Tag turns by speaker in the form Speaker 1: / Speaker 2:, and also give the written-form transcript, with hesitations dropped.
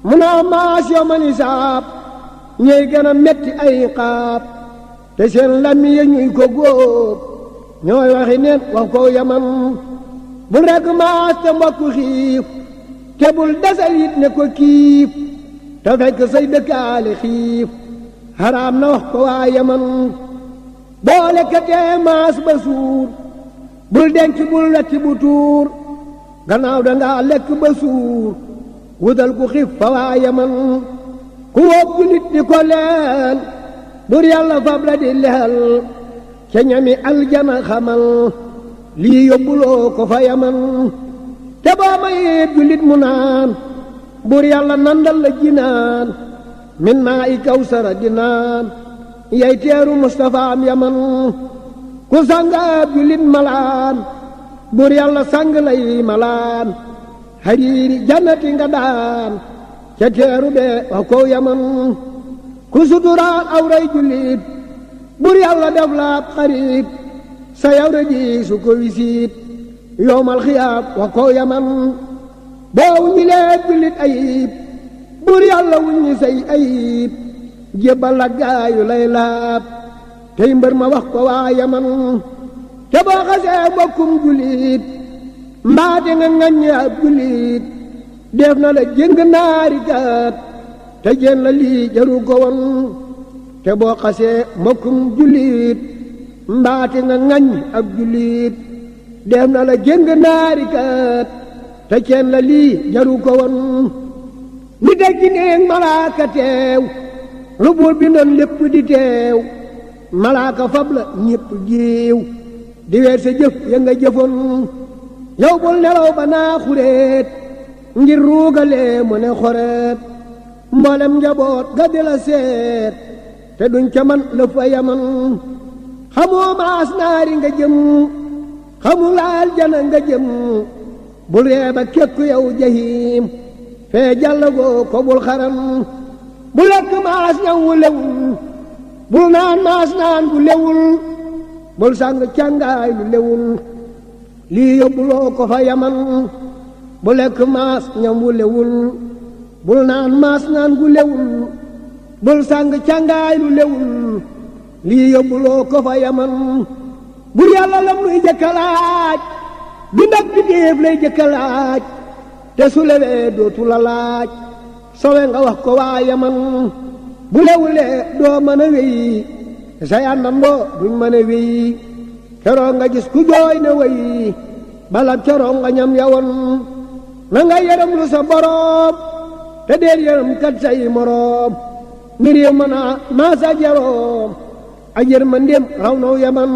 Speaker 1: mu naa maas yawmal hisaab ñey gën a metti ay xaab te seen lami ya ñuy ko góob ñooy waxi neen wax ko yaman bul rekk maas te mbokk xiif te bul desal it ne ko kiif te fekk say dëkkaale xiif xaraam na wax ko waa yaman boo lekkatee maas ba suur bul denc bul wetti bu tuur gannaaw dangaa lekk ba suur wutal ku xiif fa waa yaman ku wóob julit di ko leel bur yàlla fab la di leel ca ñami aljana xamal lii yóbbuloo ko fa yaman te boo mayee julit mu naan bur yàlla nandal la jinaan min maa i kawsara di naan yay teeru Mustafa am yaman ku sanga julit malaan bur yàlla sang lay malaan hariiri jannati nga daan ca teeru bee wax ko yaman ku suturaal awray julit bur yàlla def laab xarit sa yawra ji su ko wisiit yowmal xiyaam wax ko yaman boo wuññilee julit ayib bur yàlla wuññi say ayib jébbal la gaayu lay laab tey mbër ma wax ko waa yaman te boo xasee bokkum julit mbaate nga ŋaññe ab julit def na la jëng naari gaat te jeen la lii jaru ko woon te boo xasee mbokkum julit mbaate nga ŋaññ ab julit def na la jëng naari gaat te jeen la lii jaru ko woon ni dégg neeg malaaka teew lu buur bi noon lépp di teew malaaka fab la ñépp giiw di weer sa jëf ya nga jëfoon yow bul nelaw ba naa xureet ngir ruugalee mu ne xoreet mboolem njaboot ga di la seet te duñ ca man la fa yaman xamoo maas naari nga jëm xamu laal jana nga jëm bul reeba kekku yow jahim fee jàllagoo ko bul xaram bu lekk maas ñam wu lewul bul naan maas naan bu lewul bul sang càngaay lu lewul lii yóbbuloo ko fa yaman bu lekk maas ñam wu lewul bul naan maas naan gu lewul bul sang càngaay lu lewul lii yóbbuloo ko fa yaman bur yàlla lam nuy jëkkalaaj du ndag bi déef lay jëkkalaaj te su lewee dootu la laaj sowe nga wax ko waa yaman bu lewulee doo mën a wéy say àndandoo duñ mën a wéy keroog nga gis ku jooy ne wéy balab keroog nga ñam yawoon na nga yërëm lu sa boroom te deel yërëm kat say moroom mbir yi mën a maasa jaroom a yërmandeem raw naw yaman